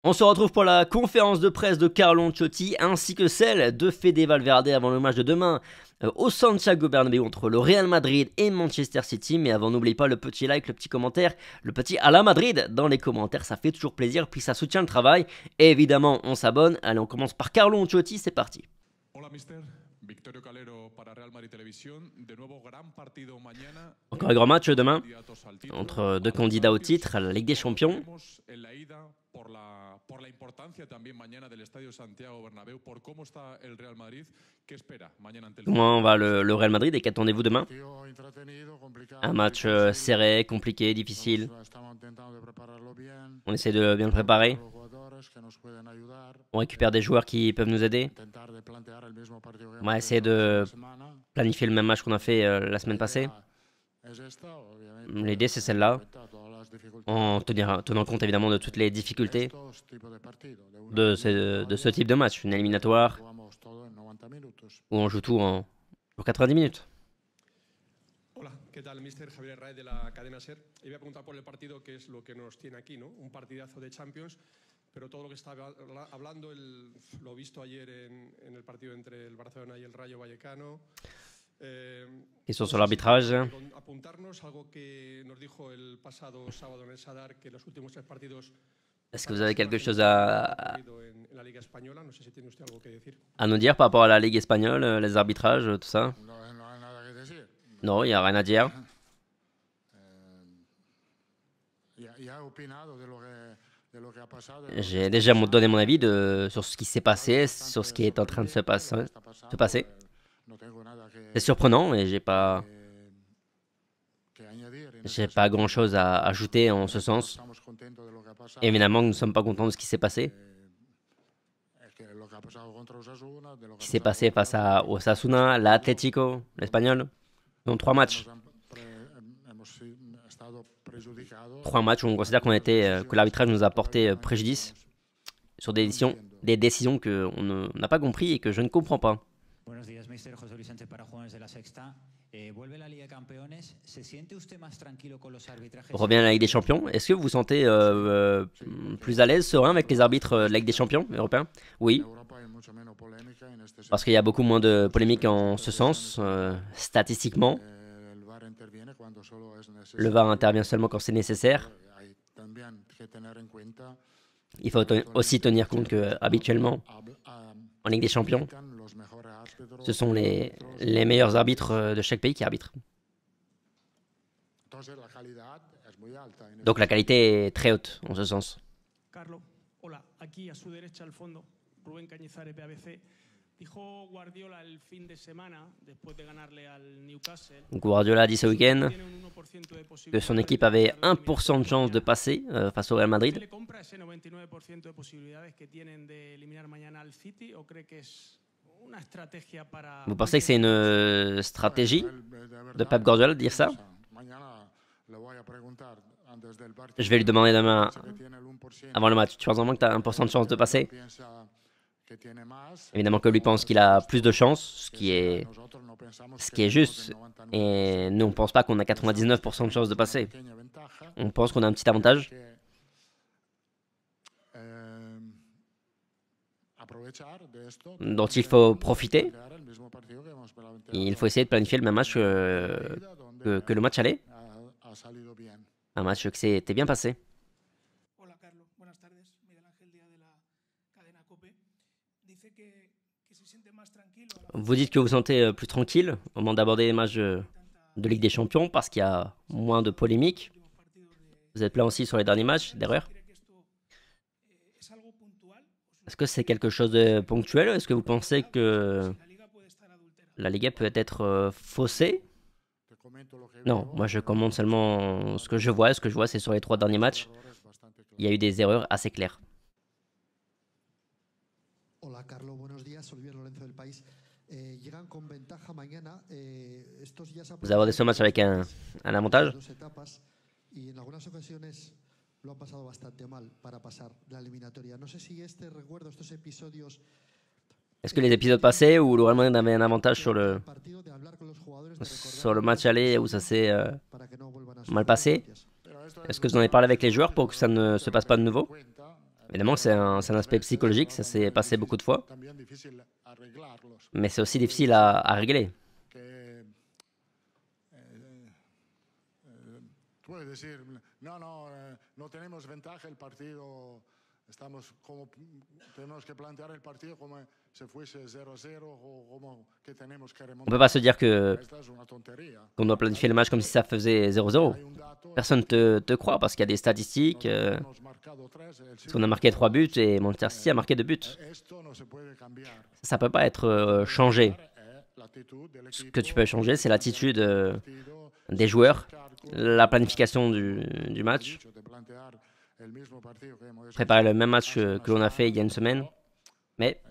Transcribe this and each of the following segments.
On se retrouve pour la conférence de presse de Carlo Ancelotti ainsi que celle de Fede Valverde avant le match de demain au Santiago Bernabéu entre le Real Madrid et Manchester City. Mais avant, n'oubliez pas le petit like, le petit commentaire, le petit à la Madrid dans les commentaires, ça fait toujours plaisir, puis ça soutient le travail. Et évidemment, on s'abonne. Allez, on commence par Carlo Ancelotti, c'est parti. Hola, mister. Victorio Calero para Real Madrid Televisión. De nuevo, gran partido mañana. Encore un grand match demain entre deux candidats au titre à la Ligue des Champions. Por la importancia también mañana del Estadio Santiago Bernabéu, por cómo está el Real Madrid, ¿qué espera mañana ante el Comment va le Real Madrid et qu'attendez-vous demain? Un match serré, compliqué, difficile. On essaie de bien le préparer. On récupère des joueurs qui peuvent nous aider. On va essayer de planifier le même match qu'on a fait la semaine passée. L'idée c'est celle-là, en tenant compte évidemment de toutes les difficultés de ce type de match, une éliminatoire où on joue tout pour 90 minutes. Hola, ¿qué tal, mister? Javier Herraiz de la cadena SER. Y voy a preguntar por el partido que es lo que nos tiene aquí, ¿no? Un partidazo de Champions, pero todo lo que está hablando, lo visto ayer en el partido entre el Barcelona y el Rayo Vallecano. Question sur l'arbitrage. Apuntarnos algo que nos dijo el pasado sábado en el Sadar, que los últimos 3 partidos. Est-ce que vous avez quelque chose à No nous dire par rapport à la Ligue espagnole, les arbitrages, tout ça? Non, il n'y a rien à dire. J'ai déjà donné mon avis sur ce qui s'est passé, sur ce qui est en train de se passer. C'est surprenant et j'ai pas grand-chose à ajouter en ce sens. Évidemment que nous ne sommes pas contents de ce qui s'est passé. Ce qui s'est passé face à Osasuna, l'Atlético, l'Espagnol. Donc 3 matchs. 3 matchs où on considère que l'arbitrage nous a porté préjudice sur des décisions qu'on n'a pas compris et que je ne comprends pas. Buenos días, mister. José Luis Sánchez para Jugones de La Sexta. Vuelve la Liga de Campeones. ¿Se siente usted más tranquilo con los arbitrajes? On revient à la Ligue des Champions. Est-ce que vous vous sentez plus à l'aise, serein avec les arbitres de la Ligue des Champions européens? Oui. Parce qu'il y a beaucoup moins de polémiques en ce sens, statistiquement. Le VAR intervient seulement quand c'est nécessaire. Il faut aussi tenir compte que habituellement, en Ligue des Champions, ce sont les meilleurs arbitres de chaque pays qui arbitrent. Donc la qualité est très haute en ce sens. Carlo, hola, aquí a su derecha al fondo, Rubén Cañizares de ABC. Dijo Guardiola el fin de semana, después de ganarle al Newcastle. Guardiola a dit ce week-end que son équipe avait 1% de chance de passer face au Real Madrid. Vous pensez que c'est une stratégie de Pep Guardiola de dire ça? Je vais lui demander demain, avant le match. Tu penses vraiment que tu as 1% de chance de passer? Évidemment que lui pense qu'il a plus de chance, ce qui est juste. Et nous, on ne pense pas qu'on a 99% de chance de passer. On pense qu'on a un petit avantage. Dont il faut profiter. Il faut essayer de planifier le même match que le match aller. Un match qui s'était bien passé. Vous dites que vous vous sentez plus tranquille au moment d'aborder les matchs de Ligue des Champions parce qu'il y a moins de polémiques. Vous êtes plein aussi sur les derniers matchs, d'erreurs. Est-ce que c'est quelque chose de ponctuel? Est-ce que vous pensez que la Liga peut être faussée? Non, moi je commente seulement ce que je vois. Ce que je vois, c'est sur les 3 derniers matchs. Il y a eu des erreurs assez claires. Hola Carlo, buenos días. Olivier Lorenzo del País. Vous abordez ce match avec un avantage. Lo han pasado bastante mal para pasar la eliminatoria. No sé si este recuerdo, estos episodios. Est-ce que les épisodes passés où le Real Madrid avait un avantage sur le match aller où ça s'est mal passé, est-ce que vous en avez parlé avec les joueurs pour que ça ne se passe pas de nouveau? Évidemment, c'est un aspect psychologique, ça s'est passé beaucoup de fois, también difícil arreglarlos. mais c'est aussi difficile à régler. Que tú puedes decir, no tenemos ventaja el partido, estamos como, tenemos que plantear el partido como si fuese 0-0 o como que tenemos que On remontar. peut pas se dire que Esta es una tontería. qu'on doit planifier le match comme si ça faisait 0-0. Hay un dato, Personne te croit parce qu'il y a des statistiques. hemos marcado 3, el Parce qu'on a marqué 3 buts et Manchester City a marqué 2 buts. esto no se puede cambiar. Ça peut pas être changé. L'actitud del Ce equipo, que tu peux changer, c'est l'attitude partido, des joueurs, la planification du match, de plantear el mismo partido que hemos préparer le même match que l'on a fait il y a une semaine. Mais,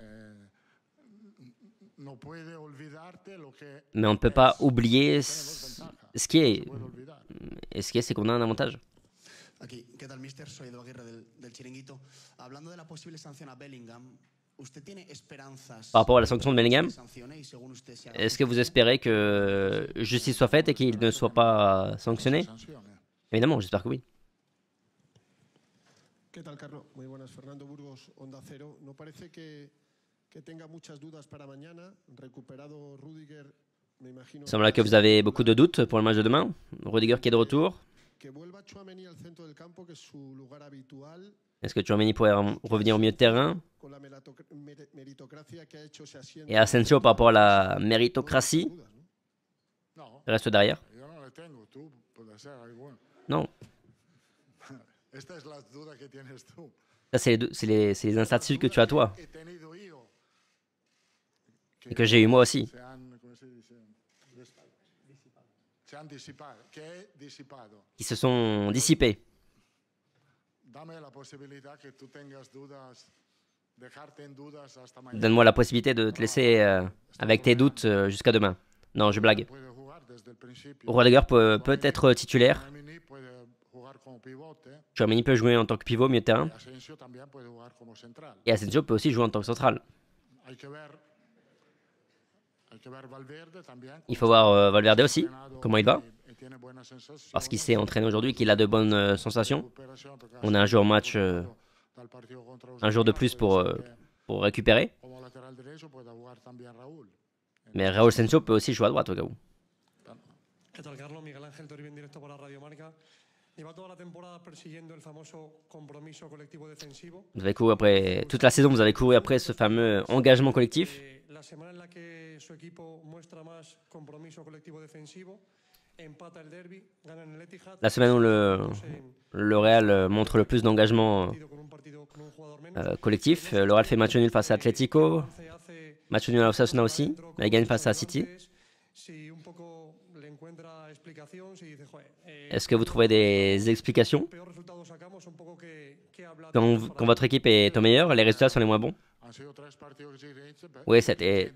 no puede olvidarte lo que mais on ne peut pas oublier ce qui est. puede olvidar. Et ce qui est, c'est qu'on a un avantage. Aquí, ¿qué tal, mister? Soy Edu Aguirre del Chiringuito. Hablando de la posible sanción a Bellingham, ¿usted tiene esperanzas Par rapport à la sanction de Bellingham, que se sancione y según usted se haga est-ce que vous justicia? espérez que justice soit faite et qu'il ne soit pas sanctionné? Sanciones. Évidemment, j'espère que oui. ¿Qué tal, Carlos? Muy buenas. Fernando Burgos, Onda Cero. ¿No parece que tenga muchas dudas para mañana? Recuperado Rudiger, me imagino. Il semble que vous avez beaucoup de doutes pour le match de demain. Rudiger qui est de retour. Que vuelva Tchouaméni al centro del campo, que es su lugar habitual. Est-ce que Tchouaméni pourrait revenir au milieu de terrain? Con la meritocracia que ha hecho, se asienta. Et Asensio, par rapport à la méritocratie, Dudas, ¿no? No, reste derrière? yo no le tengo, tú puedes ser alguno. Non. Esta es la duda que tienes tú. Ça, c'est les incertitudes que tu as toi, He tenido yo. et que j'ai eu moi aussi, Se han, ¿cómo se dice? Se han disipado, que he disipado. qui se sont dissipées. Dame la posibilidad que tú tengas dudas, dejarte en dudas hasta mañana. Donne-moi la possibilité de te laisser avec tes doutes jusqu'à demain. Non, je blague. Puede jugar desde el principio. Rudiger peut être titulaire. Tchouaméni puede jugar como pivote. Tchouaméni peut jouer en tant que pivot au milieu de terrain. Asensio también puede jugar como central. Et Asensio peut aussi jouer en tant que central. Hay que ver Valverde también. Il faut voir Valverde aussi, comment il va. Y tiene buenas sensaciones. Parce qu'il s'est entraîné aujourd'hui, qu'il a de bonnes sensations. Recuperación, porque On a un jour match, al partido contra un jour de plus pour récupérer. como lateral derecho puede jugar también Raúl. Mais Raúl Asensio peut aussi jouer à droite au cas où. ¿Qué tal, Carlos? Miguel Ángel Toribio en directo para Radio Marca. Lleva toda la temporada persiguiendo el famoso compromiso colectivo defensivo. Vous avez couru après, toute la saison, vous avez couru après ce fameux engagement collectif. La semana en la que su equipo muestra más compromiso colectivo defensivo, empata el derbi, gana en el Etihad. La semaine où le Real montre le plus d'engagement Con un partido con un jugador menos. collectif. Le Real fait match nul face à Atlético, match nul à Osasuna aussi, mais il gagne face à City. Si un poco le encuentra explicación, si dice, joder, Est-ce que vous trouvez des explications? peor resultado sacamos, un poco que habla Quand votre équipe est au meilleur, les résultats sont les moins bons. Han sido 3 partidos exigentes. Oui, c'était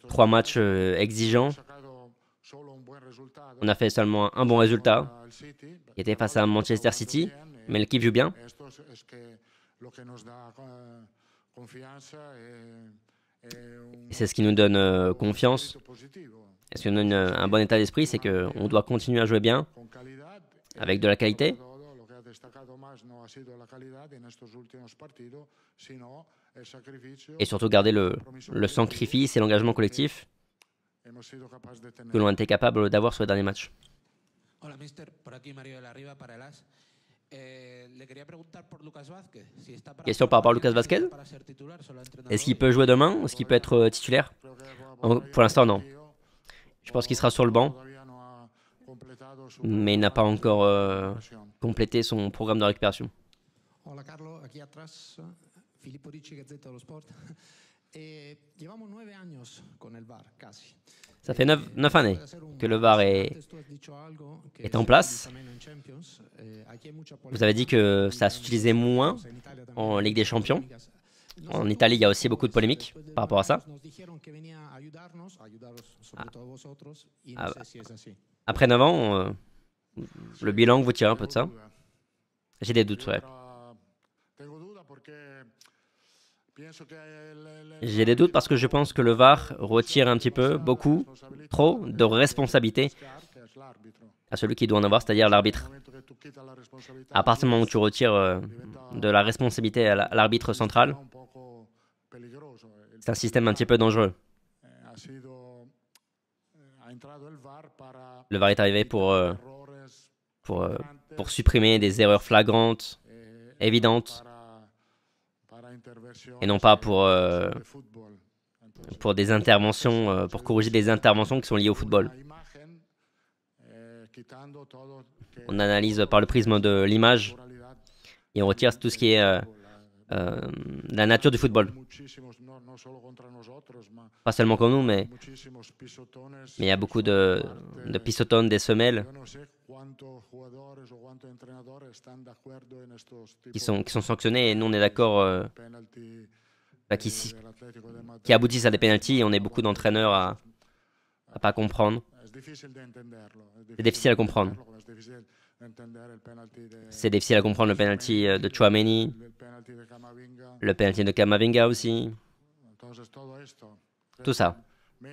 3 matchs exigeants. Sacado solo un buen resultado. On a fait seulement un bon résultat, Al City, qui était face à Manchester City, mais l'équipe joue bien. esto es que lo que nos da confianza Et c'est ce qui nous donne confiance. positivo, Et ce qui nous donne un bon état d'esprit, c'est qu'on doit continuer à jouer bien, con calidad. avec de la qualité. Todo lo que ha destacado más no ha sido la calidad en estos últimos partidos, sino el sacrificio. Et surtout garder le sacrifice et l'engagement collectif Hemos sido capaces de tener. que l'on a été capable d'avoir sur les derniers matchs. Hola, mister. Por aquí Mario de la Riva para el AS. Le quería preguntar por Lucas Vázquez. Si está para Question par rapport à Lucas Vázquez. para ser titular, solo entrenador. Est-ce qu'il peut jouer demain? Est-ce qu'il peut être titulaire? Pour l'instant, non. Je pense qu'il sera sur le banc, Todavía no ha completado su mais il n'a pas encore complété son programme de récupération. Hola Carlos, aquí atrás Filippo Ricci, Gazzetta dello Sport. Llevamos 9 años con el VAR, casi. Ça fait 9 années que le VAR est en place. Vous avez dit que ça s'utilisait moins en Ligue des Champions. En Italie, il y a aussi beaucoup de polémiques par rapport à ça. Après 9 ans, le bilan que vous tirez un peu de ça? J'ai des doutes, ouais. Tengo duda porque J'ai des doutes parce que je pense que le VAR retire un petit peu, beaucoup, trop de responsabilité à celui qui doit en avoir, c'est-à-dire l'arbitre. À partir du moment où tu retires de la responsabilité à l'arbitre central, c'est un système un petit peu dangereux. Le VAR est arrivé pour supprimer des erreurs flagrantes, évidentes, et non pas pour des interventions, pour corriger des interventions qui sont liées au football. On analyse par le prisme de l'image et on retire tout ce qui est la nature du football. Pas seulement comme nous, mais il y a beaucoup de pisotones, des semelles qui sont sanctionnés et nous on est d'accord qui aboutissent à des pénaltys et on est beaucoup d'entraîneurs à pas comprendre. C'est difficile à comprendre. C'est difficile à comprendre le penalty de Tchouaméni, le penalty de Camavinga aussi. Tout ça. Je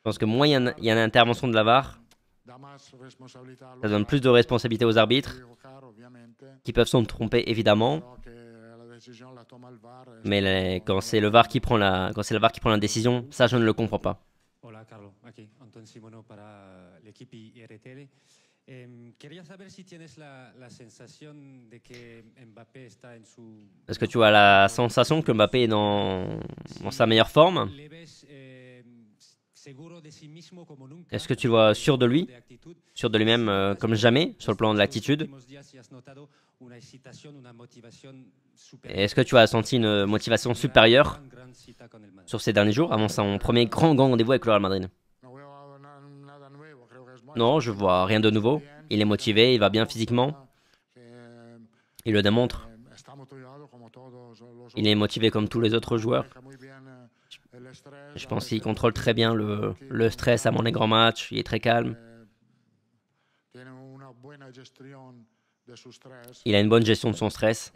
pense que moins il y a une intervention de la VAR, ça donne plus de responsabilité aux arbitres, qui peuvent se tromper évidemment. Mais quand c'est le VAR qui prend la décision, ça je ne le comprends pas. Hola Carlos, aquí Anton Simono para l'equipe IRTL. Quería saber si tienes la sensación de que Mbappé está en su... Est-ce que tu as la sensation que Mbappé est dans sa meilleure forme? Est-ce que tu le vois sûr de lui, sûr de lui-même comme jamais, sur le plan de l'attitude? Et est-ce que tu as senti une motivation supérieure sur ces derniers jours, avant son premier grand rendez-vous avec le Real Madrid? Non, je vois rien de nouveau. Il est motivé, il va bien physiquement. Il le démontre. Il est motivé comme tous les autres joueurs. Je pense qu'il contrôle très bien le stress avant les grands matchs. Il est très calme. Il a une bonne gestion de son stress.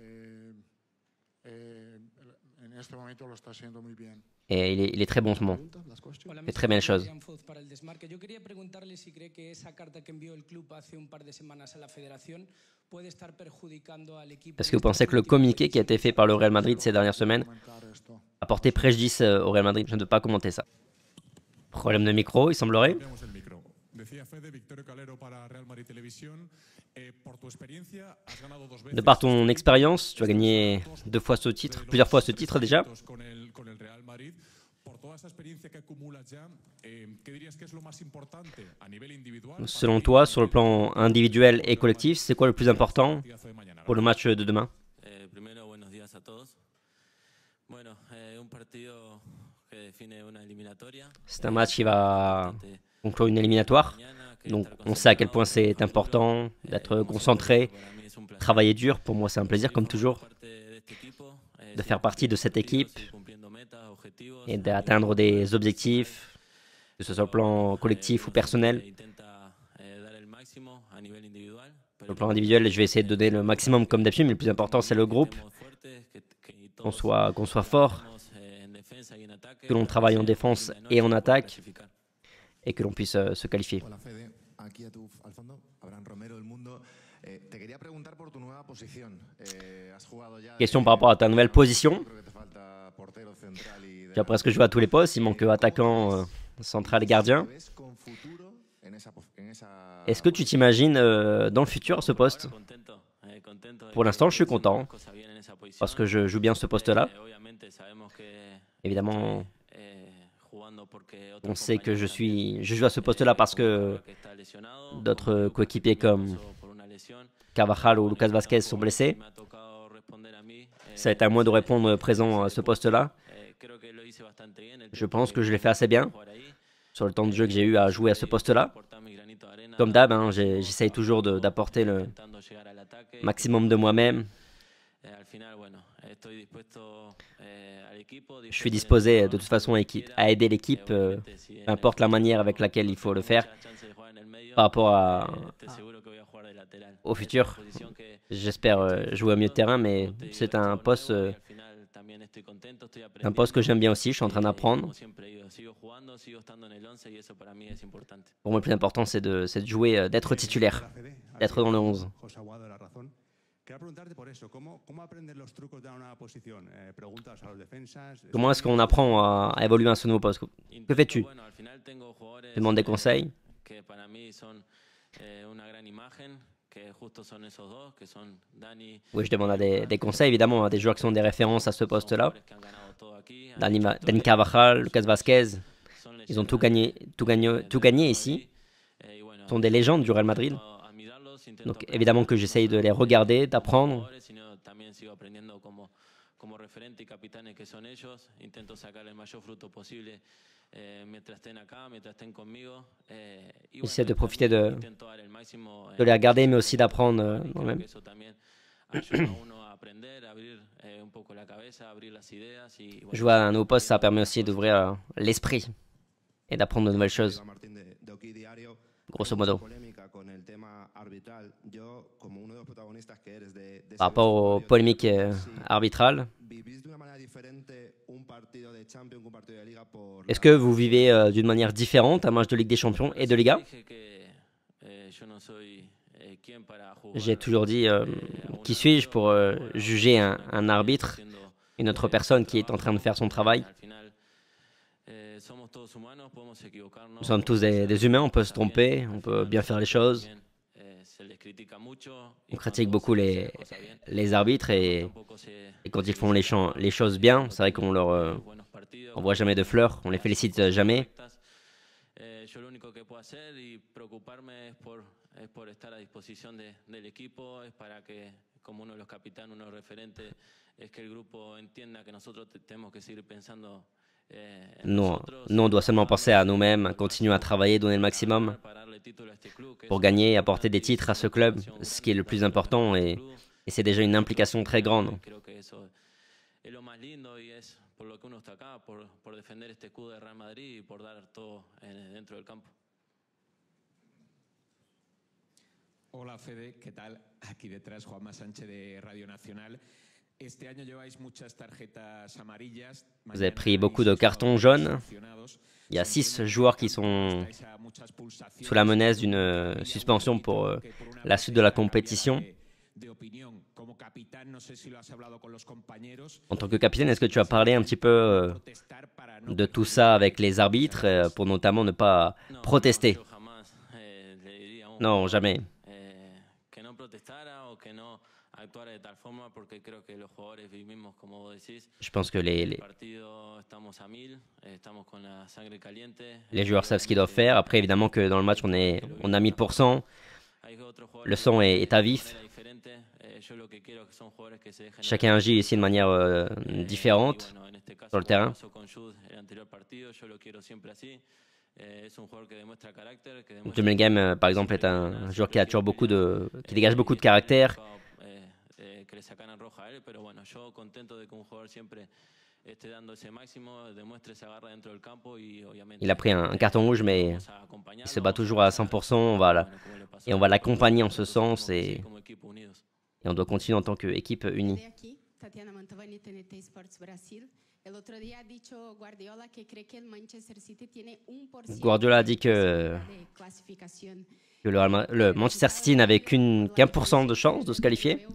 Et il est très bon en ce moment. Il fait très bien les choses. Est-ce que vous pensez que le communiqué qui a été fait par le Real Madrid ces dernières semaines a porté préjudice au Real Madrid? Je ne peux pas commenter ça. Problème de micro, il semblerait. De par ton expérience, tu as gagné plusieurs fois ce titre déjà. Selon toi, sur le plan individuel et collectif, c'est quoi le plus important pour le match de demain? C'est un match qui va conclure une éliminatoire. Donc on sait à quel point c'est important d'être concentré, travailler dur. Pour moi, c'est un plaisir, comme toujours, de faire partie de cette équipe et d'atteindre des objectifs, que ce soit au plan collectif ou personnel. Sur le plan individuel, je vais essayer de donner le maximum comme d'habitude, mais le plus important, c'est le groupe. Qu'on soit fort, que l'on travaille en défense et en attaque, et que l'on puisse se qualifier. Question par rapport à ta nouvelle position. Tu as presque joué à tous les postes, il manque attaquant, central et gardien. Est-ce que tu t'imagines dans le futur à ce poste? Pour l'instant, je suis content, parce que je joue bien ce poste-là. Évidemment, on sait que je joue à ce poste-là parce que d'autres coéquipiers comme Carvajal ou Lucas Vázquez sont blessés. Ça va être à moi de répondre présent à ce poste-là. Je pense que je l'ai fait assez bien sur le temps de jeu que j'ai eu à jouer à ce poste-là. Comme d'hab, j'essaye toujours d'apporter le maximum de moi-même. Je suis disposé de toute façon à aider l'équipe, peu importe la manière avec laquelle il faut le faire. Par rapport au futur, j'espère jouer au milieu de terrain, mais c'est un poste Un poste que j'aime bien aussi, je suis en train d'apprendre. Pour moi, le plus important, c'est de jouer, d'être titulaire, d'être dans le 11. Comment est-ce qu'on apprend à évoluer à ce nouveau poste? Que fais-tu? Tu demandes des conseils? Oui, je demande des conseils, évidemment, à des joueurs qui sont des références à ce poste-là. Dani Carvajal, Lucas Vázquez, ils ont tout gagné ici. Ils sont des légendes du Real Madrid. Donc évidemment que j'essaye de les regarder, d'apprendre. J'essaie de profiter de les regarder, mais aussi d'apprendre moi-même. Jouer à un nouveau poste, ça permet aussi d'ouvrir l'esprit et d'apprendre de nouvelles choses. Grosso modo. Par rapport aux polémiques arbitrales, est-ce que vous vivez d'une manière différente un match de Ligue des Champions et de Liga? J'ai toujours dit, qui suis-je pour juger un arbitre, une autre personne qui est en train de faire son travail? Nous sommes tous des humains, on peut se tromper, on peut bien faire les choses. On critique beaucoup les arbitres et quand ils font les choses bien, c'est vrai qu'on leur envoie jamais de fleurs, on les félicite jamais. Nous, on doit seulement penser à nous-mêmes, continuer à travailler, donner le maximum pour gagner et apporter des titres à ce club, ce qui est le plus important et c'est déjà une implication très grande. Hola Fede, ¿qué tal? Aquí detrás Juanma Sánchez de Radio Nacional. Este año lleváis muchas tarjetas amarillas. Vous avez pris beaucoup de cartons jaunes. Il y a 6 joueurs qui sont sous la menace d'une suspension pour la suite de la compétition. En tant que capitaine, est-ce que tu as parlé un petit peu de tout ça avec les arbitres pour notamment ne pas protester? Non, jamais. Je pense que les joueurs savent ce qu'ils doivent faire. Après, évidemment que dans le match, on a 1000%. Le son est à vif. Chacun agit ici de manière différente sur le terrain. Bellingham, par exemple, est un joueur qui a toujours qui dégage beaucoup de caractère. Il a pris un carton rouge, mais il se bat toujours à 100%. On va l'accompagner en ce sens et on doit continuer en tant qu'équipe unie. Guardiola a dit que le Manchester City n'avait qu'1% de chance de se qualifier.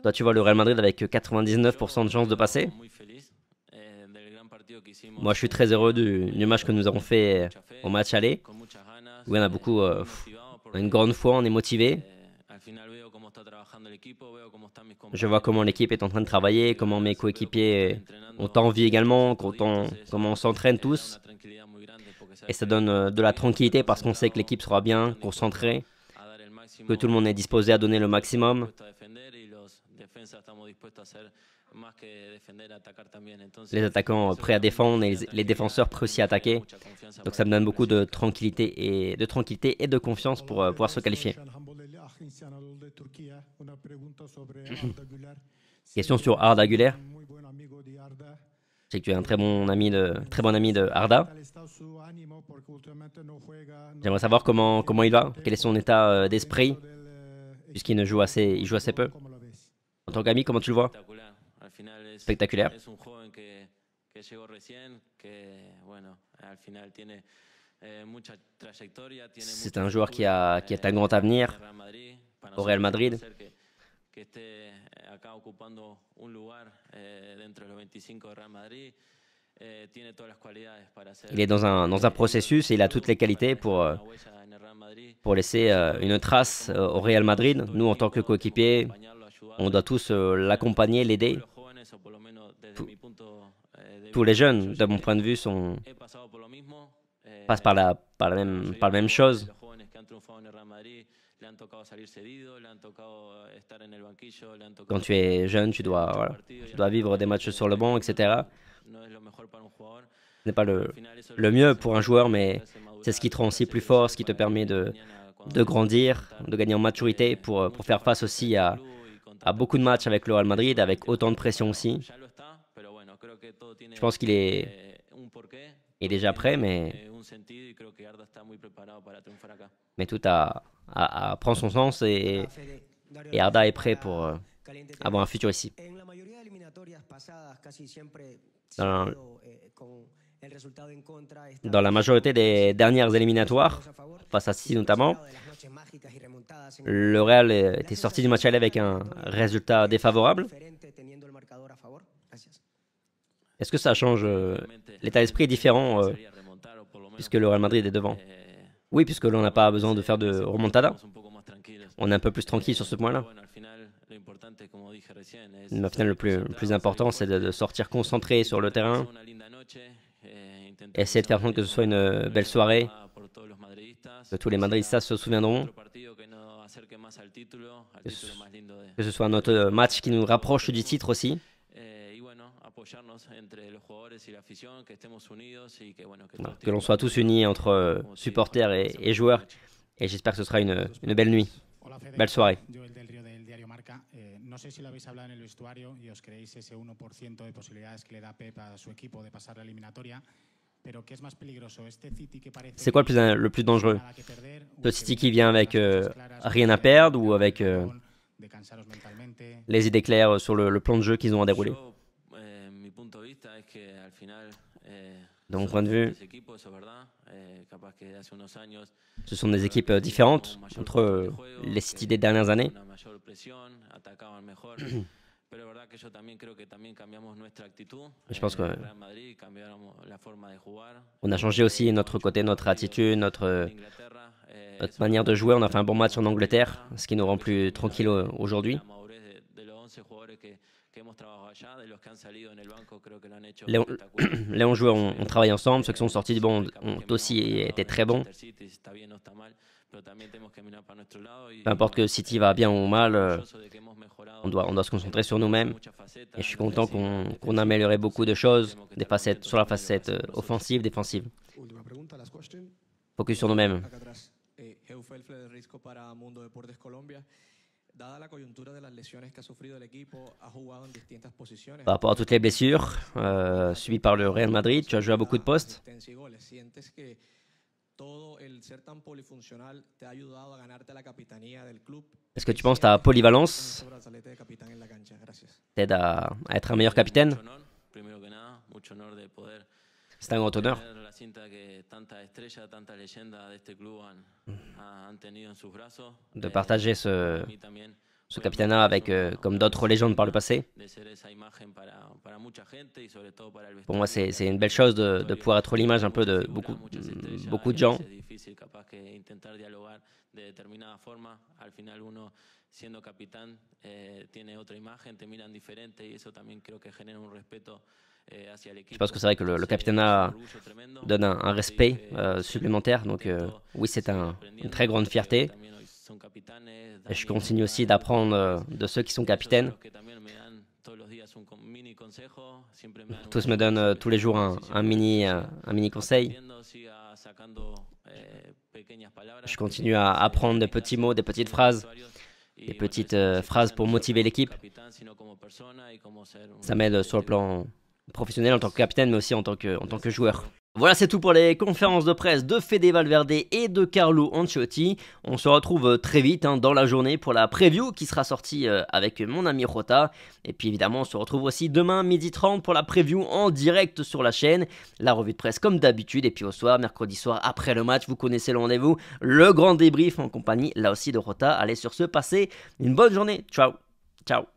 Toi, tu vois le Real Madrid avec 99% de chance de passer. Moi, je suis très heureux du match que nous avons fait au match aller. Oui, on a beaucoup, on a une grande foi, on est motivé. Je vois comment l'équipe est en train de travailler, comment mes coéquipiers ont envie également, comment on s'entraîne tous. Et ça donne de la tranquillité parce qu'on sait que l'équipe sera bien concentrée, que tout le monde est disposé à donner le maximum. Les attaquants prêts à défendre et les défenseurs prêts aussi à attaquer. Donc ça me donne beaucoup de tranquillité et de confiance pour pouvoir se qualifier. Question sur Arda Güler. Je sais que tu es un très bon ami de Arda. J'aimerais savoir comment il va, quel est son état d'esprit, puisqu'il joue assez peu. En tant qu'ami, comment tu le vois? spectaculaire. C'est un joueur qui a un grand avenir au Real Madrid. Il est dans un processus et il a toutes les qualités pour laisser une trace au Real Madrid. Nous, en tant que coéquipiers, on doit tous l'accompagner, l'aider. Tous les jeunes, de mon point de vue, passent par la même chose. Quand tu es jeune, tu dois vivre des matchs sur le banc, etc. Ce n'est pas le mieux pour un joueur, mais c'est ce qui te rend aussi plus fort, ce qui te permet de grandir, de gagner en maturité pour faire face aussi à beaucoup de matchs avec le Real Madrid, avec autant de pression aussi. Je pense qu'il est déjà prêt, mais tout prend son sens et Arda est prêt pour avoir un futur ici. Dans la majorité des dernières éliminatoires, face à City notamment, le Real était sorti du match aller avec un résultat défavorable. Est-ce que ça change l'état d'esprit est différent puisque le Real Madrid est devant? Oui, puisque l'on n'a pas besoin de faire de remontada. On est un peu plus tranquille sur ce point-là. Mais au final, le plus important, c'est de sortir concentré sur le terrain, essayer de faire en sorte que ce soit une belle soirée, que tous les Madridistas se souviendront, que ce soit notre match qui nous rapproche du titre aussi. Que l'on soit tous unis entre supporters et joueurs. Et j'espère que ce sera une belle nuit, belle soirée. No sé si lo habéis hablado en el vestuario y os creéis ese 1% de posibilidades que le da Pep a su equipo de pasar la eliminatoria, pero ¿qué es más peligroso? Este City que parece C'est quoi le plus dangereux? Le City qui vient avec rien à perdre ou avec les idées claires sur le plan de jeu qu'ils ont à dérouler? De mon point de vue, ce sont des équipes différentes entre les City des dernières années. Je pense qu'on a changé aussi notre côté, notre attitude, notre manière de jouer. On a fait un bon match en Angleterre, ce qui nous rend plus tranquilles aujourd'hui. Les 11 joueurs ont travaillé ensemble, ceux qui sont sortis du banc ont aussi été très bons. Peu importe que City va bien ou mal, on doit se concentrer sur nous-mêmes. Et je suis content qu'on a amélioré beaucoup de choses, sur la facette offensive, défensive. Focus sur nous-mêmes. Par rapport à toutes les blessures subies par le Real Madrid, tu as joué à beaucoup de postes. Est-ce que tu penses que ta polyvalence t'aide à être un meilleur capitaine? C'est un grand honneur de partager ce capitana avec comme d'autres légendes par le passé. Pour moi, c'est une belle chose de pouvoir être l'image un peu de beaucoup de gens. Je pense que c'est vrai que le capitana donne un respect supplémentaire. Donc oui, c'est une très grande fierté. Et je continue aussi d'apprendre de ceux qui sont capitaines. Tous me donnent tous les jours un mini conseil. Je continue à apprendre de petits mots, des petites phrases. Des petites phrases pour motiver l'équipe. Ça m'aide sur le plan professionnel en tant que capitaine, mais aussi en tant que joueur. Voilà, c'est tout pour les conférences de presse de Fede Valverde et de Carlo Ancelotti. On se retrouve très vite dans la journée pour la preview qui sera sortie avec mon ami Rota. Et puis évidemment, on se retrouve aussi demain 12h30 pour la preview en direct sur la chaîne. La revue de presse comme d'habitude. Et puis au soir, mercredi soir, après le match, vous connaissez le rendez-vous. Le grand débrief en compagnie là aussi de Rota. Allez, sur ce, passez une bonne journée. Ciao, ciao.